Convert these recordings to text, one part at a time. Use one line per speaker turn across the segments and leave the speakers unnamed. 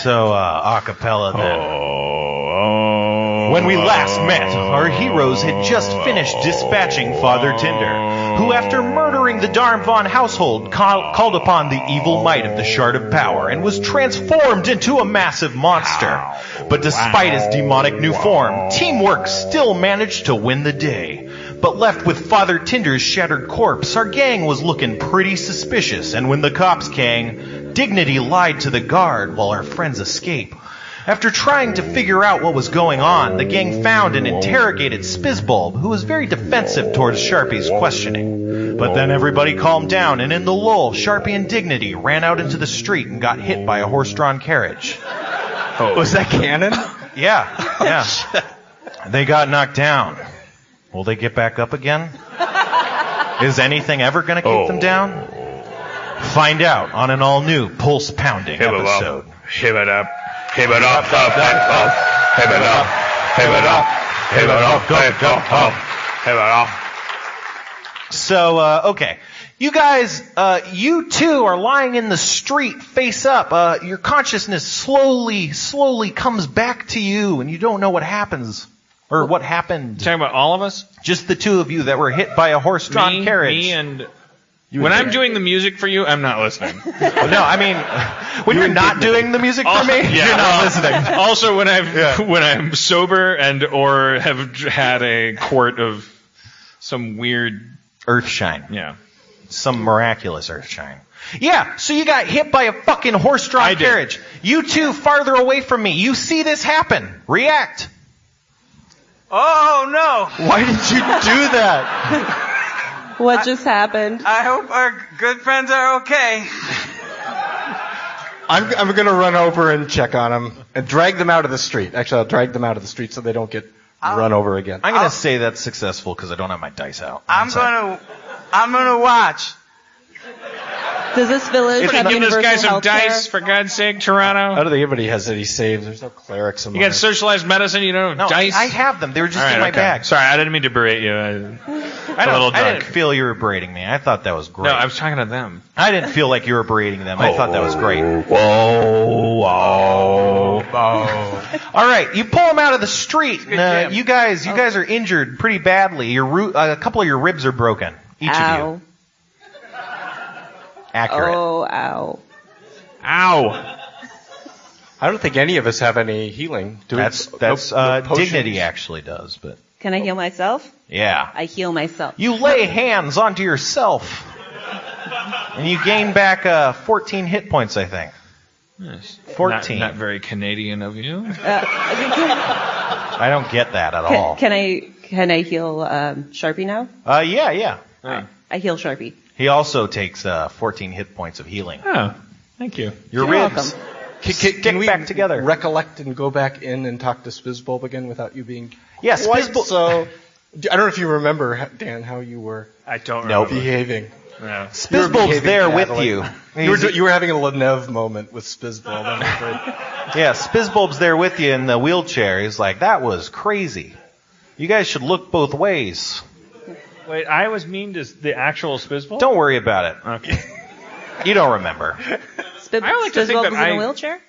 So, acapella then. When we last met, our heroes had just finished dispatching Father Tinder, who after murdering the Darmvon household called upon the evil might of the Shard of Power and was transformed into a massive monster. But despite his demonic new form, teamwork still managed to win the day. But left with Father Tinder's shattered corpse, our gang was looking pretty suspicious, and when the cops came, Dignity lied to the guard while our friends escaped. After trying to figure out what was going on, the gang found and interrogated Spizzbulb, who was very defensive towards Sharpie's questioning. But then everybody calmed down, and in the lull, Sharpie and Dignity ran out into the street and got hit by a horse-drawn carriage.
Oh. Was that canon?
Yeah. They got knocked down. Will they get back up again? Is anything ever going to keep them down? Find out on an all-new pulse-pounding episode.
Hip it up. Hip it up, up, up. Hip it up. Hip it up. Hip it up, up. Hip it up.
So, okay. You guys, you two are lying in the street, face up. Your consciousness slowly comes back to you, and you don't know what happens. Or what happened.
You're talking about all of us?
Just the two of you that were hit by a horse-drawn carriage.
Me and... When I'm doing the music for you, I'm not listening.
No, I mean, when you're not doing the music for me, you're not listening.
Also, when I'm sober and or have had a quart of some weird
earthshine.
Yeah.
Some miraculous earthshine. Yeah, so you got hit by a fucking horse-drawn carriage. You two farther away from me. You see this happen. React.
Oh, no.
Why did you do that?
What just happened?
I hope our good friends are okay.
I'm going to run over and check on them and drag them out of the street. Actually, I'll drag them out of the street so they don't get run over again.
I'm going to say that's successful because I don't have my dice out.
I'm going to watch.
Does this village have
give this guy some
healthcare?
dice, for God's sake, Toronto?
I don't think anybody has any saves. There's no clerics among
You got socialized medicine, you don't have dice?
I have them. They were just in my bag.
Sorry, I didn't mean to berate you.
I didn't feel you were berating me. I thought that was great.
No, I was talking to them.
I didn't feel like you were berating them. I thought that was great.
Whoa.
All right, you pull them out of the street. And, you guys are injured pretty badly. A couple of your ribs are broken. Each of you. Accurate.
Oh, ow.
Ow.
I don't think any of us have any healing.
That's Dignity actually does, but.
Can I heal myself?
Yeah.
I heal myself.
You lay hands onto yourself, and you gain back 14 hit points, I think.
Nice.
14.
Not very Canadian of you.
I don't get that at all.
Can I heal Sharpie now?
Yeah.
I heal Sharpie.
He also takes 14 hit points of healing.
Oh, thank you.
Your ribs.
Can we
back together.
Recollect and go back in and talk to Spizzbulb again without you being
Spizzbulb.
So, I don't know if you remember, Dan, how you were
I don't remember.
behaving.
No.
Spizzbulb's there with you.
You were having a Lenev moment with Spizzbulb, I'm afraid.
Yeah, Spizzbulb's there with you in the wheelchair. He's like, that was crazy. You guys should look both ways.
Wait, I was mean to the actual Spizzbulb?
Don't worry about it.
Okay.
You don't remember.
I like to think
Spizzbulb
that
is in a wheelchair?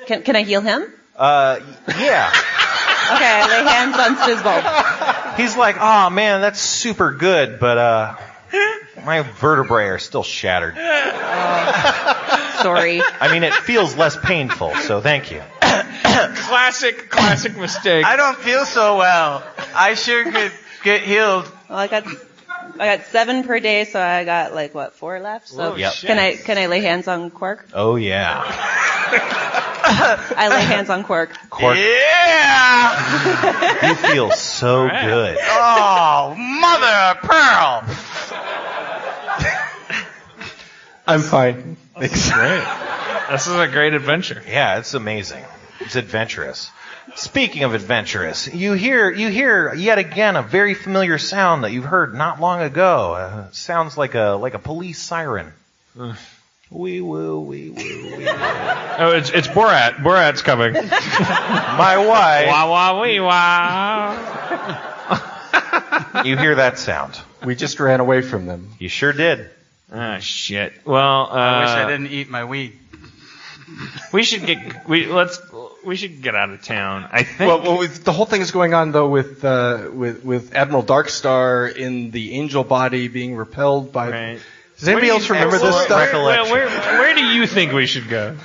Can I heal him?
Yeah.
Okay, I lay hands on Spizzbulb.
He's like, oh man, that's super good, but my vertebrae are still shattered.
Sorry.
I mean, it feels less painful, so thank you.
Classic mistake.
I don't feel so well. I sure could get healed.
Well, I got 7 per day, so I got 4 left. So
Yep.
can I lay hands on Quark?
Oh yeah.
I lay hands on Quark.
Quark.
Yeah!
You feel so good.
Oh, mother of pearl!
I'm fine. Thanks.
Great. This is a great adventure.
Yeah, it's amazing. It's adventurous. Speaking of adventurous, you hear yet again a very familiar sound that you've heard not long ago. It sounds like a police siren. Wee woo, wee woo, wee woo.
Oh, it's Borat. Borat's coming.
My wife.
Wah wah wee wah.
You hear that sound?
We just ran away from them.
You sure did.
Ah, shit. Well,
I wish I didn't eat my weed.
We should get out of town. I think.
Well, the whole thing is going on though with Admiral Darkstar in the angel body being repelled by.
Right.
Does anybody else remember this stuff?
Where do you think we should go?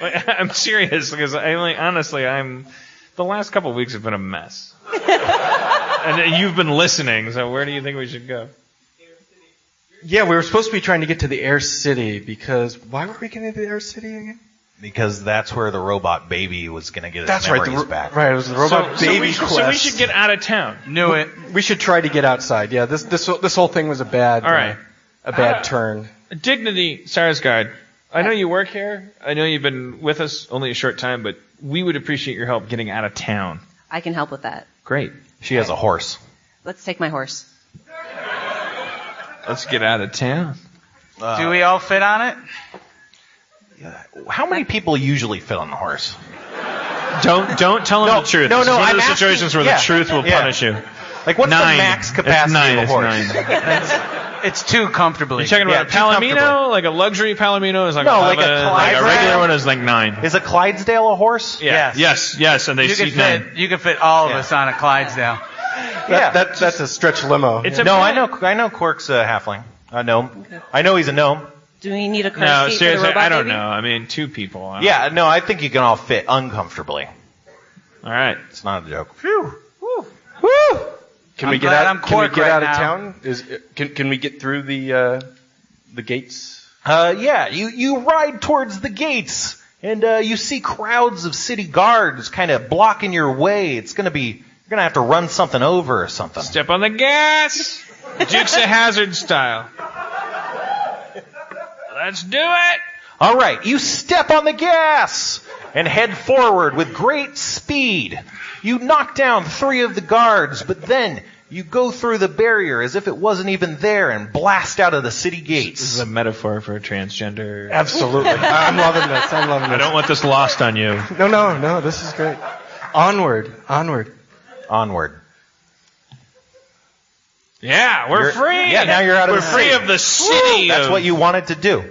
I'm serious because honestly, the last couple of weeks have been a mess. And you've been listening, so where do you think we should go?
Yeah, we were supposed to be trying to get to the Air City because why were we getting to the Air City again?
Because that's where the robot baby was going to get his memories back.
Right, it was the robot baby quest.
So we should get out of town.
Knew it.
We should try to get outside. Yeah, this whole thing was a bad turn.
Dignity, Sarsgaard. I know you work here. I know you've been with us only a short time, but we would appreciate your help getting out of town.
I can help with that.
Great.
She has a horse.
Let's take my horse.
Let's get out of town.
Do we all fit on it?
How many people usually fit on the horse?
Don't tell them the truth.
No,
This is one of
I'm
those situations where the truth will punish you.
Like, what's
9.
the max capacity of a horse?
It's 9.
It's too comfortably.
You're talking about a Palomino? Like a luxury Palomino is like 11.
Like a
Like a regular one is like 9.
Is a Clydesdale a horse?
Yeah. Yes, and they seat 9.
You could fit all of us on a Clydesdale.
That's a stretch limo.
I know Quark's a halfling. A gnome. Okay. I know he's a gnome.
Do we need a car
No,
seat
seriously,
for the robot
I don't
baby?
know. I mean, 2 people.
I think you can all fit uncomfortably.
All right.
It's not a joke.
Phew.
Woo! Can we get out of
now.
town? Can we get through the gates?
You ride towards the gates, and you see crowds of city guards kind of blocking your way. You're gonna have to run something over or something.
Step on the gas! Dukes of Hazzard style. Let's do it!
All right, you step on the gas and head forward with great speed. You knock down 3 of the guards, but then you go through the barrier as if it wasn't even there and blast out of the city gates.
This is a metaphor for transgender.
Absolutely. I'm loving this.
I don't want this lost on you.
No, this is great. Onward.
Yeah, we're free.
Yeah, now you're out of
We're
the
free
city.
of the city.
That's what you wanted to do.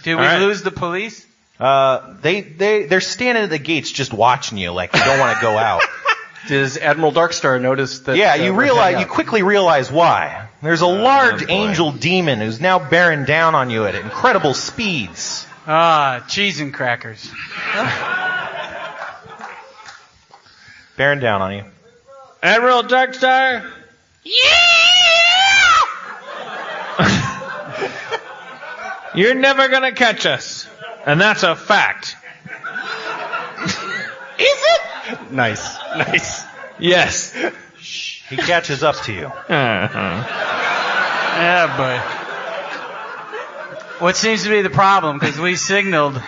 Did we lose the police?
They're standing at the gates just watching you like you don't want to go out.
Does Admiral Darkstar notice that?
Yeah, you quickly realize why. There's a large angel demon who's now bearing down on you at incredible speeds.
Cheese and crackers.
Bearing down on you.
Admiral Darkstar. You're never gonna catch us, and that's a fact.
Is it?
Nice.
Yes.
He catches up to you.
Yeah, but what seems to be the problem? Because we signaled.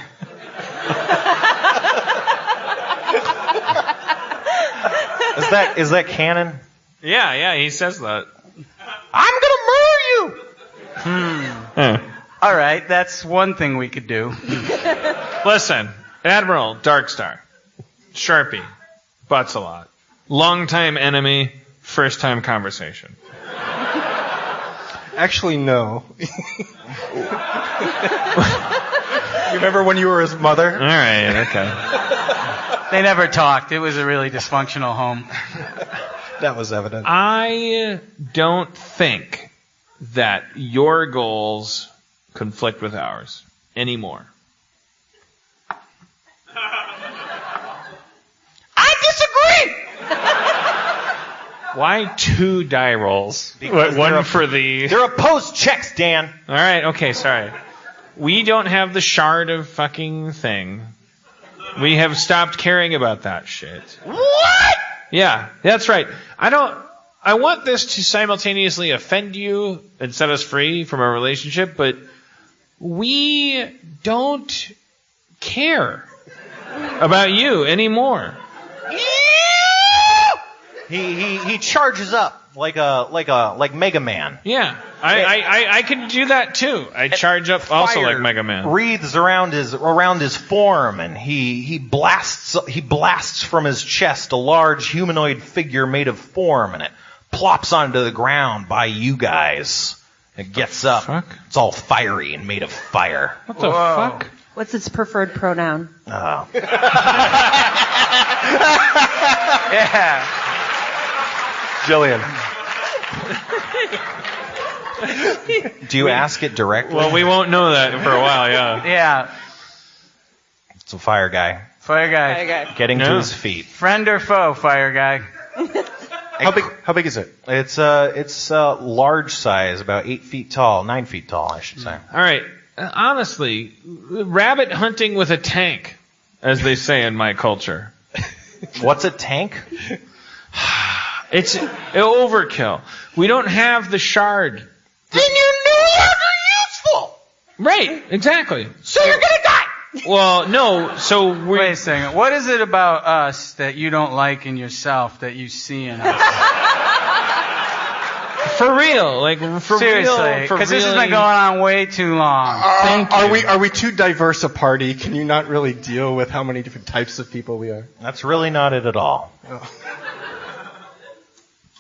Is that canon?
Yeah, he says that.
I'm gonna murder you.
All right, that's one thing we could do.
Listen, Admiral Darkstar, Sharpie, butts a lot, longtime enemy, first time conversation.
Actually, no. You remember when you were his mother?
All right, okay.
They never talked. It was a really dysfunctional home.
That was evident.
I don't think that your goals conflict with ours anymore.
I disagree.
Why 2 die rolls? One for the...
They're opposed checks, Dan.
All right, okay, sorry. We don't have the shard of fucking thing. We have stopped caring about that shit.
What?
Yeah, that's right. I want this to simultaneously offend you and set us free from our relationship, but we don't care about you anymore.
He charges up like Mega Man.
Yeah, I can do that too. I charge up also like Mega Man.
Wreathes around his form, and he blasts from his chest a large humanoid figure made of form, and it plops onto the ground by you guys. It gets up.
Fuck?
It's all fiery and made of fire.
What the fuck?
What's its preferred pronoun?
Oh.
Yeah.
Jillian.
Do you ask it directly?
Well, we won't know that for a while, yeah.
Yeah.
It's a fire guy.
Fire guy.
Okay.
Getting to
Yeah.
his feet.
Friend or foe, fire guy?
How big is it?
It's large size, about 8 feet tall, 9 feet tall, I should say.
All right. Honestly, rabbit hunting with a tank, as they say in my culture.
What's a tank?
It's overkill. We don't have the shard.
Then you're no longer useful.
Right, exactly.
So you're gonna die.
Well, no, so we
Wait a second. What is it about us that you don't like in yourself that you see in us?
for real, like for
Seriously,
real, for
because this has
really-
been going on way too long. Thank you.
Are we too diverse a party? Can you not really deal with how many different types of people we are?
That's really not it at all.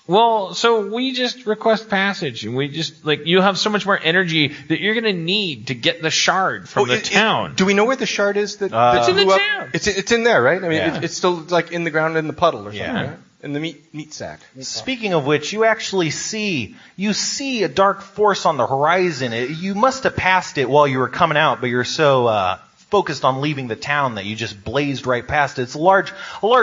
Well, so we just request passage, and we just you have so much more energy that you're gonna need to get the shard from the town.
Do we know where the shard is? That
It's
in the
blew up?
town.
It's in there, right? I mean,
Yeah.
it's still like in the ground in the puddle or something,
Yeah.
right? In the meat sack.
Speaking of which, you actually see a dark force on the horizon. You must have passed it while you were coming out, but you're so focused on leaving the town that you just blazed right past it. It's a large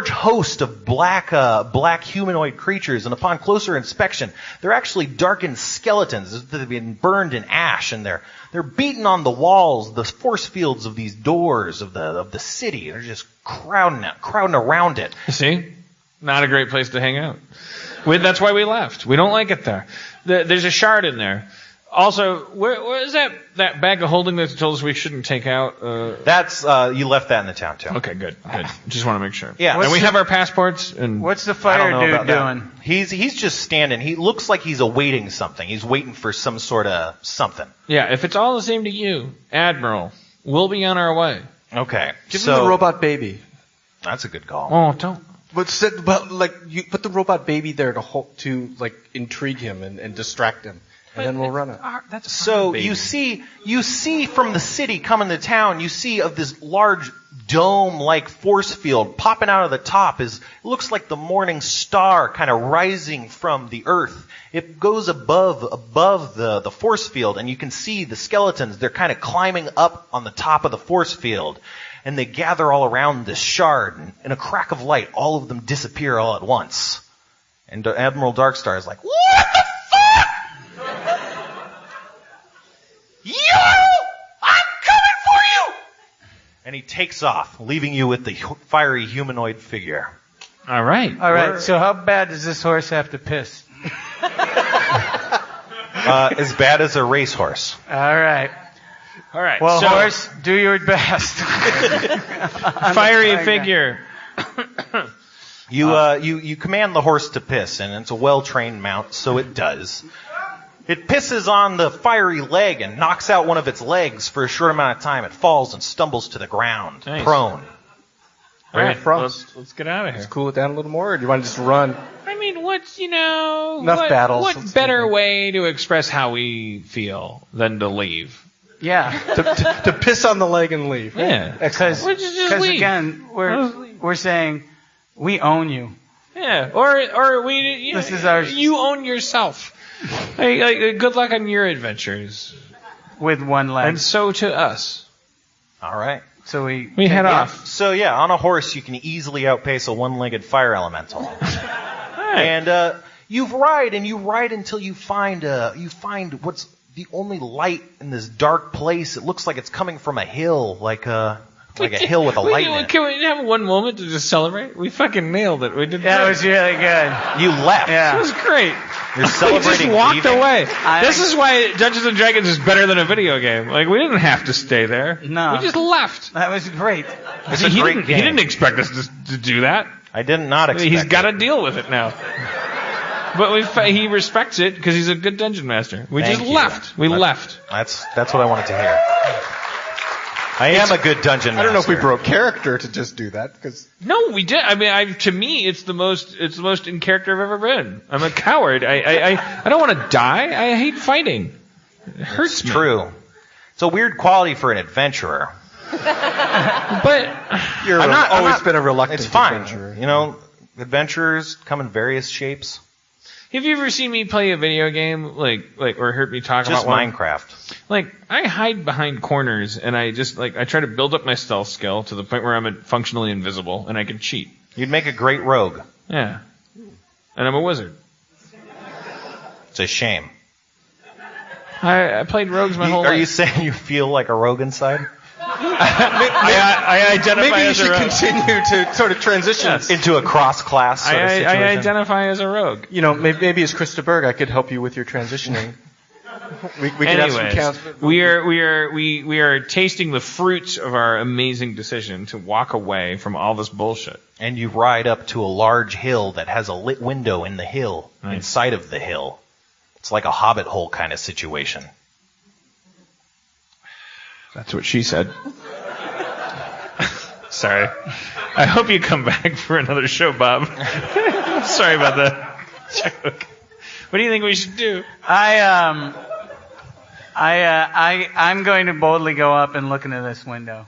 host of black humanoid creatures, and upon closer inspection, they're actually darkened skeletons that have been burned in ash, and they're beaten on the walls, the force fields of these doors of the city. They're just crowding around it.
See? Not a great place to hang out. That's why we left. We don't like it there. There's a shard in there. Also, where is that bag of holding that you told us we shouldn't take out?
That's you left that in the town too.
Okay, good. Just want to make sure.
Yeah.
And we have our passports. And
What's the
I don't
fire
know
dude
about that.
doing?
He's just standing. He looks like he's awaiting something. He's waiting for some sort of something.
yeah, if it's all the same to you, Admiral, we'll be on our way.
Okay.
Give him the robot baby.
That's a good call.
Oh, don't.
But you put the robot baby there to intrigue him and distract him, and then we'll run it.
So you see from the city coming to town, you see of this large dome-like force field popping out of the top. It looks like the morning star kind of rising from the earth. It goes above the force field, and you can see the skeletons. They're kind of climbing up on the top of the force field, and they gather all around this shard. And in a crack of light, all of them disappear all at once. And Admiral Darkstar is like, "What the fuck? Yo! I'm coming for you!" And he takes off, leaving you with the fiery humanoid figure.
All right.
All right, so how bad does this horse have to piss?
As bad as a racehorse.
All right.
All right.
Well,
so,
horse, do your best.
fiery figure.
You command the horse to piss, and it's a well-trained mount, so it does. It pisses on the fiery leg and knocks out one of its legs for a short amount of time. It falls and stumbles to the ground,
Nice.
prone.
All right.
Frost.
Let's get out of here.
Let's cool it down a little more, or do you want to just run?
I mean, what's
Enough battles.
What
Let's
better
do that.
way to express how we feel than to leave?
Yeah.
to piss on the leg and leave.
Yeah.
Excellent.
We'll just
Because
leave.
again, we're saying we own you.
Yeah. Or we.
This is our-
You own yourself. Hey, good luck on your adventures,
With one leg.
and so to us.
All right.
So we
We head
yeah.
off.
So yeah, on a horse you can easily outpace a one-legged fire elemental. And you ride until you find what's the only light in this dark place. It looks like it's coming from a hill, like a hill with a light in it.
Can we have one moment to just celebrate? We fucking nailed it. We did.
That
great.
was really good.
You left.
It
Yeah.
was great.
You're
We
celebrating.
just walked
leaving.
away. This is why Dungeons and Dragons is better than a video game. Like, we didn't have to stay there.
No.
We just left.
That was great.
It's a great
He
game.
didn't expect us to do that.
I did not expect.
He's got to
it.
deal with it now. But he respects it because he's a good dungeon master. We
Thank
just
you.
left. We left.
That's what I wanted to hear. I am a good dungeon master.
I don't know if we broke character to just do that, because
No, we did. I mean, to me, it's the most in character I've ever been. I'm a coward. I don't want to die. I hate fighting. It hurts
It's
me.
true. It's a weird quality for an adventurer.
But
You've always been a reluctant
It's fine.
adventurer.
You know, adventurers come in various shapes.
have you ever seen me play a video game, like, or heard me talk
Just
about one?
Minecraft.
Like, I hide behind corners, and I just, like, I try to build up my stealth skill to the point where I'm functionally invisible, and I can cheat.
You'd make a great rogue.
Yeah. And I'm a wizard.
It's a shame.
I played rogues my whole life.
Are you saying you feel like a rogue inside?
I identify
Maybe you
as a
should
rogue.
continue to sort of transition.
Yes.
Into a cross-class sort of situation?
I identify as a rogue.
You know, maybe as Krista Berg, I could help you with your transitioning. We could have some
Anyways,
counts.
we are tasting the fruits of our amazing decision to walk away from all this bullshit.
And you ride up to a large hill that has a lit window in the hill,
Nice.
inside of the hill. It's like a hobbit hole kind of situation.
That's what she said. Sorry. I hope you come back for another show, Bob. Sorry about that joke. What do you think we should do?
I'm going to boldly go up and look into this window.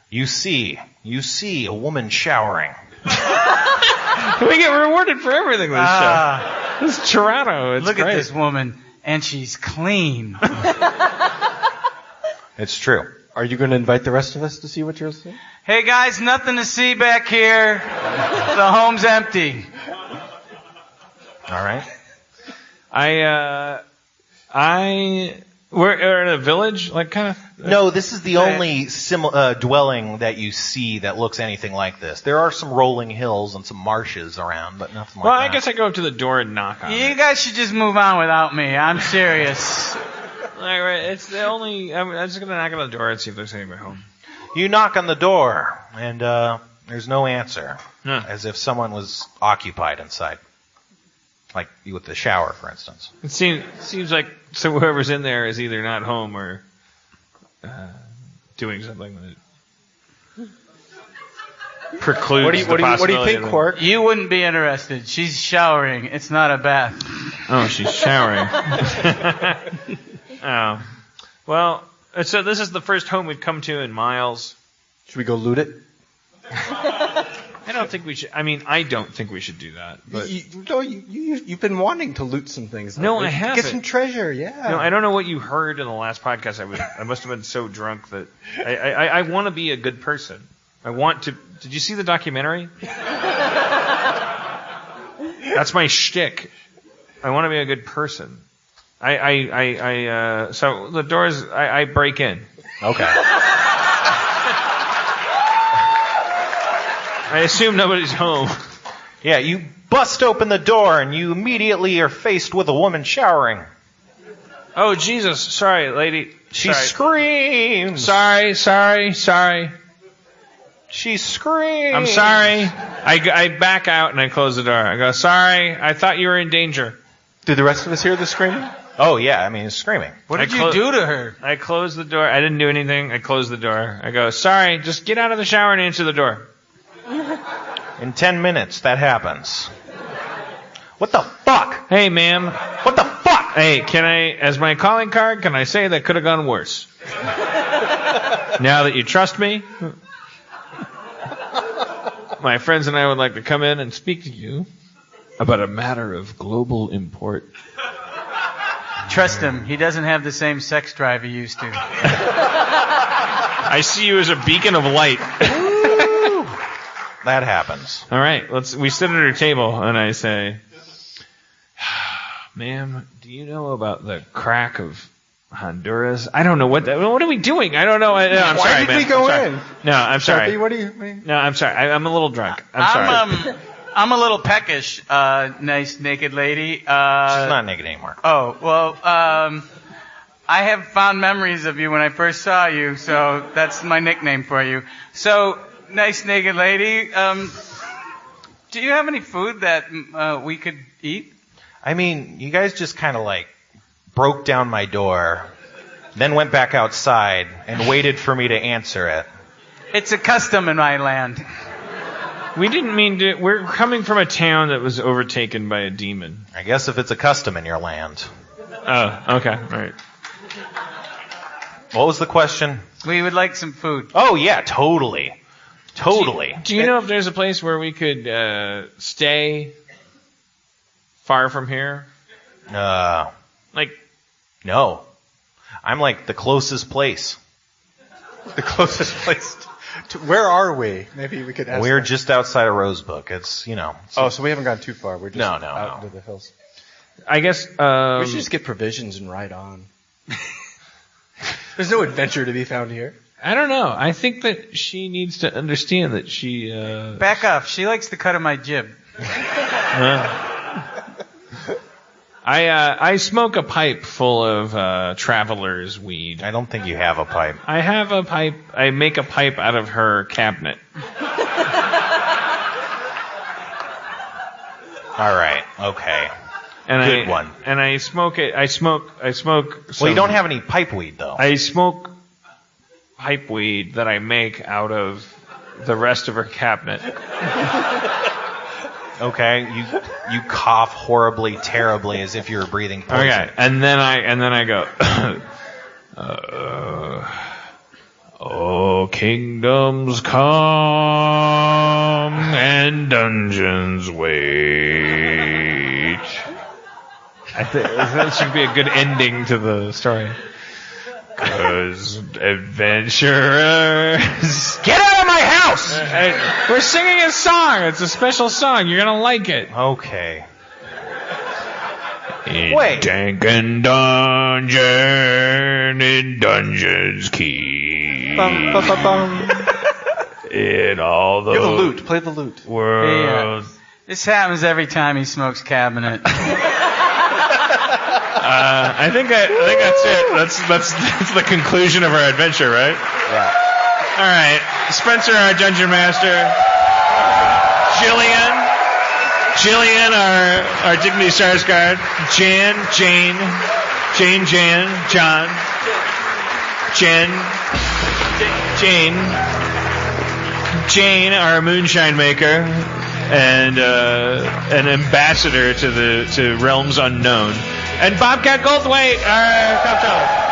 You see a woman showering.
We get rewarded for everything this show. This is Toronto. It's
Look
great.
at this woman, and she's clean.
It's true.
Are you going to invite the rest of us to see what you're seeing?
Hey guys, nothing to see back here. The home's empty.
All right.
We're in a village, like kind of.
No, this is the only dwelling that you see that looks anything like this. There are some rolling hills and some marshes around, but nothing like
Well,
that.
I guess I go up to the door and knock on
You
it.
guys should just move on without me. I'm serious.
It's the only. I'm just gonna knock on the door and see if there's anybody home.
You knock on the door, and there's no answer,
Huh.
as if someone was occupied inside. Like you with the shower, for instance.
It seems like whoever's in there is either not home or doing something that precludes
What do you
the possibility
think,
of-
Quark?
You wouldn't be interested. She's showering. It's not a bath.
Oh, she's showering. Oh. Well, so this is the first home we've come to in miles.
Should we go loot it?
I don't think we should. I mean, I don't think we should do that. But
You've been wanting to loot some things.
No,
lately.
I haven't.
Get some treasure, yeah.
I don't know what you heard in the last podcast. I must have been so drunk that I want to be a good person. I want to. Did you see the documentary? That's my shtick. I want to be a good person. So the doors. I break in.
Okay.
I assume nobody's home.
Yeah, you bust open the door, and you immediately are faced with a woman showering.
Oh Jesus! Sorry, lady.
She
Sorry.
screams.
Sorry.
She screams.
I'm sorry. I back out and I close the door. I go, sorry. I thought you were in danger.
Did the rest of us hear the screaming?
Oh, yeah, I mean, screaming.
What did you do to her?
I closed the door. I didn't do anything. I closed the door. I go, sorry. Just get out of the shower and answer the door.
In 10 minutes, that happens. What the fuck?
Hey, ma'am.
What the fuck?
Hey, can I, as my calling card, can I say that could have gone worse? Now that you trust me, my friends and I would like to come in and speak to you about a matter of global import.
Trust him. He doesn't have the same sex drive he used to.
I see you as a beacon of light.
That happens.
All right, we sit at her table and I say, ma'am, do you know about the crack of Honduras? I don't know what are we doing? I don't know. I'm
Why
sorry,
did
ma'am.
we go
I'm sorry.
in?
No, I'm sorry.
Sharpie, what do you?
No, I'm sorry. I'm a little drunk. I'm sorry.
I'm a little peckish, nice naked lady.
She's not naked anymore.
Oh, well, I have fond memories of you when I first saw you, so that's my nickname for you. So, nice naked lady, do you have any food that we could eat?
I mean, you guys just kind of like broke down my door, then went back outside and waited for me to answer it.
It's a custom in my land.
We didn't mean to. We're coming from a town that was overtaken by a demon.
I guess if it's a custom in your land.
Oh, okay. All right.
What was the question?
We would like some food.
Oh, yeah, totally. Totally.
Do you know if there's a place where we could stay far from here?
Like, no. I'm like the closest place.
The closest place. Where are we? Maybe we could ask.
We're just outside of Rosebrook. It's, you know.
Oh, so we haven't gone too far. We're just out
No.
into the hills.
I guess.
We should just get provisions and ride on. There's no adventure to be found here.
I don't know. I think that she needs to understand that she.
Back off. She likes the cut of my jib.
I smoke a pipe full of traveler's weed.
I don't think you have a pipe.
I have a pipe. I make a pipe out of her cabinet.
All right. Okay.
And
Good one.
And I smoke it. I smoke.
Well, you don't have any pipe weed, though.
I smoke pipe weed that I make out of the rest of her cabinet.
Okay, you cough horribly, terribly, as if you were breathing poison.
Okay, and then I go. Oh, kingdoms come and dungeons wait. I think that should be a good ending to the story. 'Cause adventurers,
Get out of my house!
we're singing a song. It's a special song. You're gonna like it.
Okay.
Wait. Dankin' dungeon in Dungeons Key. In all the
You're the lute. Play the lute.
world.
This happens every time he smokes cabinet.
I think that's it. That's the conclusion of our adventure, right?
Yeah.
All right, Spencer, our dungeon master. Jillian, our Dignity Stars guard. Jan, John, Jane, our moonshine maker, and an ambassador to realms unknown. And Bobcat Goldthwait, our comptroller.